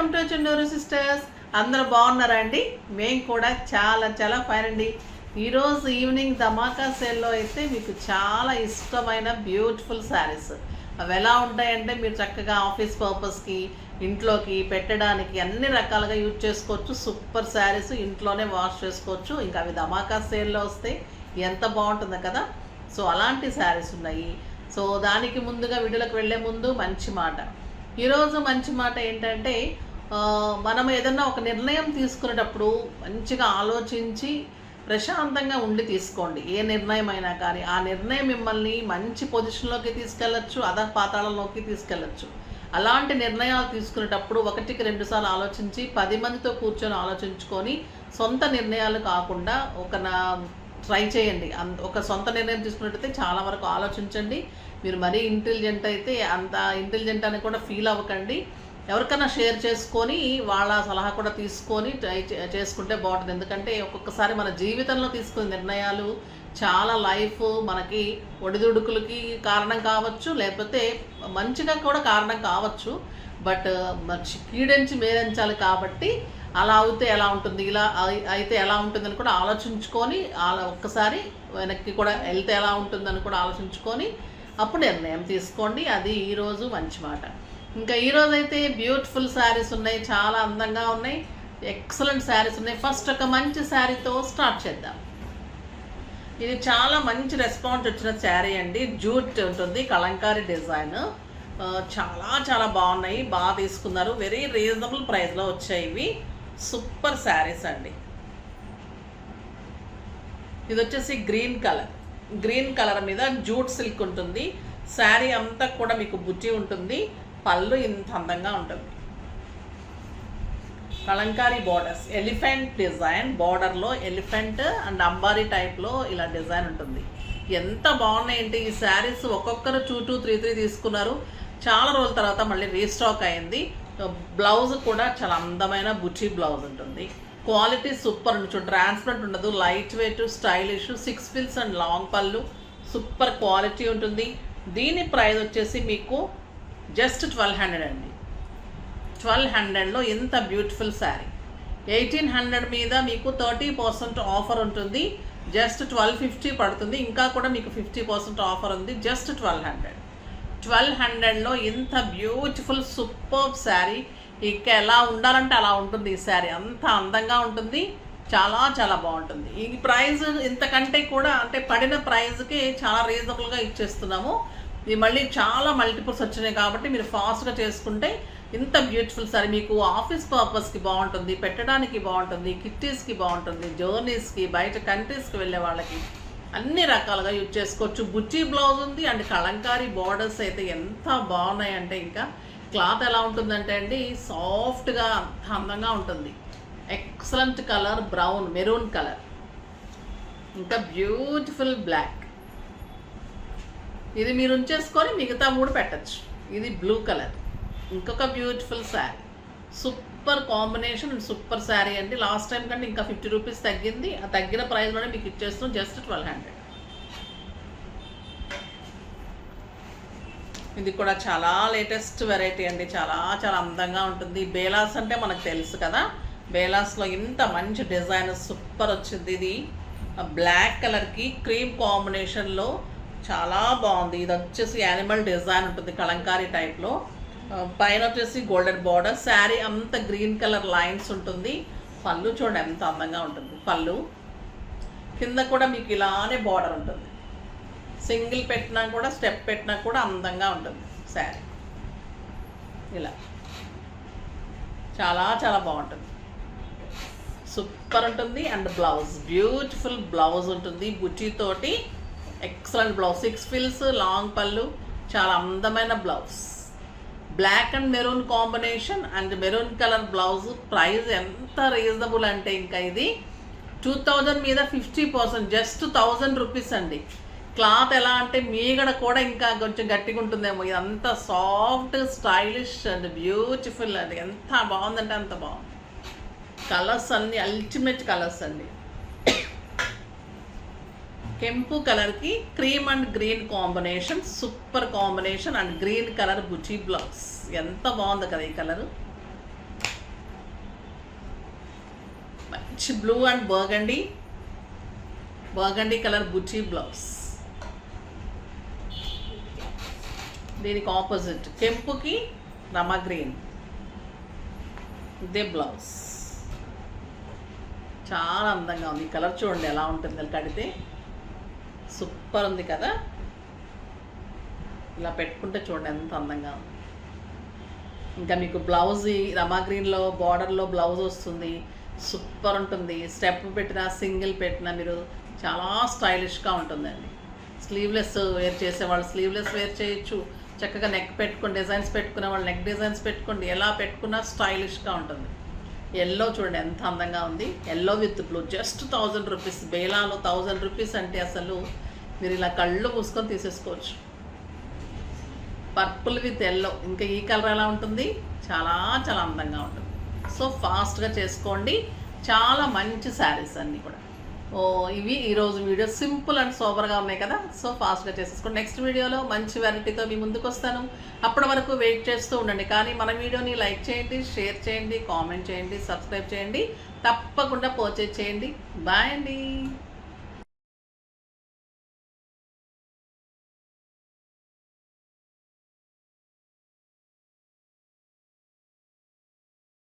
Welcome to Chunduru sisters. అందరూ బాగున్నారా అండి? మేము కూడా చాలా ఫైన్ అండి. ఈరోజు ఈవినింగ్ ధమాకా సేల్లో అయితే మీకు చాలా ఇష్టమైన బ్యూటిఫుల్ శారీస్ అవి ఎలా ఉంటాయంటే మీరు చక్కగా ఆఫీస్ పర్పస్కి, ఇంట్లోకి పెట్టడానికి అన్ని రకాలుగా యూజ్ చేసుకోవచ్చు. సూపర్ శారీస్ ఇంట్లోనే వాష్ చేసుకోవచ్చు. ఇంకా అవి ధమాకా సేల్లో వస్తే ఎంత బాగుంటుందో కదా. సో అలాంటి శారీస్ ఉన్నాయి. సో దానికి ముందుగా వీడియోలకు వెళ్ళే ముందు మంచి మాట. ఈరోజు మంచి మాట ఏంటంటే మనం ఏదన్నా ఒక నిర్ణయం తీసుకునేటప్పుడు మంచిగా ఆలోచించి ప్రశాంతంగా ఉండి తీసుకోండి. ఏ నిర్ణయం అయినా కానీ ఆ నిర్ణయం మిమ్మల్ని మంచి పొజిషన్లోకి తీసుకెళ్ళచ్చు, పాతాళంలోకి తీసుకెళ్ళచ్చు. అలాంటి నిర్ణయాలు తీసుకునేటప్పుడు ఒకటికి 2 సార్లు ఆలోచించి 10 మందితో కూర్చొని ఆలోచించుకొని సొంత నిర్ణయాలు కాకుండా ట్రై చేయండి. ఒక సొంత నిర్ణయం తీసుకున్నట్టయితే చాలా వరకు ఆలోచించండి. మీరు మరీ ఇంటెలిజెంట్ అయితే అంత ఇంటెలిజెంట్ అని కూడా ఫీల్ అవ్వకండి. ఎవరికైనా షేర్ చేసుకొని వాళ్ళ సలహా కూడా తీసుకొని ట్రై చేసుకుంటే బాగుంటుంది. ఎందుకంటే ఒక్కొక్కసారి మన జీవితంలో తీసుకునే నిర్ణయాలు చాలా లైఫ్ మనకి ఒడిదుడుకులకి కారణం కావచ్చు, లేకపోతే మంచిగా కూడా కారణం కావచ్చు. బట్ కీడించి మేరించాలి కాబట్టి అలా అవుతే ఎలా ఉంటుంది, ఇలా అయితే ఎలా ఉంటుందని కూడా ఆలోచించుకొని ఒక్కసారి వెనక్కి కూడా వెళ్తే ఎలా ఉంటుందని కూడా ఆలోచించుకొని అప్పుడు నిర్ణయం తీసుకోండి. అది ఈరోజు మంచి మాట. ఇంకా ఈరోజు అయితే బ్యూటిఫుల్ శారీస్ ఉన్నాయి, చాలా అందంగా ఉన్నాయి, ఎక్సలెంట్ శారీస్ ఉన్నాయి. ఫస్ట్ ఒక మంచి శారీతో స్టార్ట్ చేద్దాం. ఇది చాలా మంచి రెస్పాన్స్ వచ్చిన శారీ అండి. జూట్ ఉంటుంది, కలంకారీ డిజైన్. చాలా బాగున్నాయి, బాగా తీసుకున్నారు. వెరీ రీజనబుల్ ప్రైస్లో వచ్చాయి ఇవి. సూపర్ శారీస్ అండి. ఇది వచ్చేసి గ్రీన్ కలర్ మీద జూట్ సిల్క్ ఉంటుంది. శారీ అంతా కూడా మీకు బుట్టి ఉంటుంది. పళ్ళు ఇంత అందంగా ఉంటుంది. కలంకారీ బార్డర్స్, ఎలిఫెంట్ డిజైన్, బార్డర్లో ఎలిఫెంట్ అండ్ అంబారీ టైప్లో ఇలా డిజైన్ ఉంటుంది. ఎంత బాగున్నాయంటే ఈ శారీస్ ఒక్కొక్కరు 2, 3 తీసుకున్నారు. చాలా రోజుల తర్వాత మళ్ళీ రీస్టాక్ అయింది. బ్లౌజ్ కూడా చాలా అందమైన బుట్టి బ్లౌజ్ ఉంటుంది. క్వాలిటీ సూపర్ ఉంటుంది. ట్రాన్స్పరెంట్ ఉండదు, light weight, stylish, 6 frills and long పళ్ళు, సూపర్ క్వాలిటీ ఉంటుంది. దీని ప్రైస్ వచ్చేసి మీకు జస్ట్ 1200 అండి. 1200లో ఇంత బ్యూటిఫుల్ శారీ. 1800 మీద మీకు 30% ఆఫర్ ఉంటుంది. జస్ట్ 1250 పడుతుంది. ఇంకా కూడా మీకు 50% ఆఫర్ ఉంది. జస్ట్ 1200లో ఇంత బ్యూటిఫుల్ సూపర్ శారీ. ఇక ఎలా ఉండాలంటే అలా ఉంటుంది ఈ శారీ. అంత అందంగా ఉంటుంది, చాలా బాగుంటుంది. ఈ ప్రైస్ ఇంతకంటే కూడా అంటే పడిన ప్రైస్కి చాలా రీజనబుల్గా ఇచ్చేస్తున్నాము. ఇది మళ్ళీ చాలా మల్టిపుల్స్ వచ్చినాయి కాబట్టి మీరు ఫాస్ట్గా చేసుకుంటే ఇంత బ్యూటిఫుల్ శారీ మీకు ఆఫీస్ పర్పస్కి బాగుంటుంది, పెట్టడానికి బాగుంటుంది, కిట్టీస్కి బాగుంటుంది, జర్నీస్కి, బయట కంట్రీస్కి వెళ్ళే వాళ్ళకి అన్ని రకాలుగా యూజ్ చేసుకోవచ్చు. బుచ్చి బ్లౌజ్ ఉంది అండ్ కలంకారీ బార్డర్స్ అయితే ఎంత బాగున్నాయంటే ఇంకా క్లాత్ ఎలా ఉంటుందంటే అండి సాఫ్ట్గా అందంగా ఉంటుంది. Excellent colour brown, maroon colour, ఇంకా బ్యూటిఫుల్ బ్లాక్. ఇది మీరు ఉంచేసుకొని మిగతా 3 పెట్టచ్చు. ఇది బ్లూ కలర్, ఇంకొక beautiful sari. Super combination, super sari అండి. లాస్ట్ టైం కంటే ఇంకా 50 రూపీస్ తగ్గింది. ఆ తగ్గిన ప్రైస్లోనే మీకు ఇచ్చేస్తున్నాం జస్ట్ 1200. ఇది కూడా చాలా లేటెస్ట్ వెరైటీ అండి. చాలా అందంగా ఉంటుంది. బేలాస్ అంటే మనకు తెలుసు కదా, బేలాస్లో ఇంత మంచి డిజైన్ సూపర్ వచ్చింది. ఇది బ్లాక్ కలర్కి క్రీమ్ కాంబినేషన్లో చాలా బాగుంది. ఇది వచ్చేసి యానిమల్ డిజైన్ ఉంటుంది కలంకారీ టైప్లో. పైన వచ్చేసి గోల్డెన్ బార్డర్. శారీ అంత గ్రీన్ కలర్ లైన్స్ ఉంటుంది. పళ్ళు చూడండి ఎంత అందంగా ఉంటుంది. పళ్ళు కింద కూడా మీకు ఇలానే బార్డర్ ఉంటుంది. సింగిల్ పెట్టినా కూడా, స్టెప్ పెట్టినా కూడా అందంగా ఉంటుంది శారీ. ఇలా చాలా బాగుంటుంది, సూపర్ ఉంటుంది. అండ్ బ్లౌజ్ బ్యూటిఫుల్ బ్లౌజ్ ఉంటుంది బుట్టితోటి. ఎక్సలెంట్ బ్లౌజ్, 6 ఫిల్స్, లాంగ్ పళ్ళు, చాలా అందమైన బ్లౌజ్. Black and maroon combination and maroon colour blouse. Price ఎంత రీజనబుల్ అంటే ఇంకా ఇది 2000 మీద 50%, జస్ట్ 1000 రూపీస్ అండి. క్లాత్ ఎలా అంటే మీగడ కూడా ఇంకా కొంచెం గట్టిగా ఉంటుందేమో. ఇదంతా సాఫ్ట్, స్టైలిష్ అండ్ బ్యూటిఫుల్ అండి. ఎంత బాగుందంటే అంత బాగుంది. కలర్స్ అన్ని అల్టిమేట్ కలర్స్ అండి. కెంపు కలర్కి cream and green combination, super combination. And green colour Buchi blouse. ఎంత బాగుంది కదా ఈ colour. Rich blue and burgundy colour buti blouse. దీనికి ఆపోజిట్ కెంపుకి రమా గ్రీన్, ఇదే బ్లౌజ్. చాలా అందంగా ఉంది. ఈ కలర్ చూడండి ఎలా ఉంటుంది కడితే, సూపర్ ఉంది కదా. ఇలా పెట్టుకుంటే చూడండి ఎంత అందంగా ఉంది. ఇంకా మీకు బ్లౌజ్ రమా గ్రీన్లో బార్డర్లో బ్లౌజ్ వస్తుంది, సూపర్ ఉంటుంది. స్టెప్ పెట్టినా సింగిల్ పెట్టినా మీరు చాలా స్టైలిష్గా ఉంటుందండి. స్లీవ్లెస్ వేర్ చేసేవాళ్ళు స్లీవ్లెస్ వేర్ చేయొచ్చు. చక్కగా నెక్ పెట్టుకొని డిజైన్స్ పెట్టుకునే వాళ్ళు నెక్ డిజైన్స్ పెట్టుకోండి. ఎలా పెట్టుకున్నా స్టైలిష్గా ఉంటుంది. ఎల్లో చూడండి ఎంత అందంగా ఉంది. Yellow with blue, just 1000 rupees. బేలాలో 1000 రూపీస్ అంటే అసలు మీరు ఇలా కళ్ళు మూసుకొని తీసేసుకోవచ్చు. పర్పుల్ విత్ ఎల్లో, ఇంకా ఈ కలర్ ఎలా ఉంటుంది, చాలా చాలా అందంగా ఉంటుంది. సో ఫాస్ట్గా చేసుకోండి. చాలా మంచి శారీస్ అన్నీ కూడా. ఇవి ఈరోజు వీడియో సింపుల్ అండ్ సూపర్గా ఉన్నాయి కదా. సో ఫాస్ట్గా చేసేసుకోండి. నెక్స్ట్ వీడియోలో మంచి వెరైటీతో మీ ముందుకు వస్తాను. అప్పటి వరకు వెయిట్ చేస్తూ ఉండండి. కానీ మన వీడియోని లైక్ చేయండి, షేర్ చేయండి, కామెంట్ చేయండి, సబ్స్క్రైబ్ చేయండి, తప్పకుండా పర్చేజ్ చేయండి. బాయ్ అండి.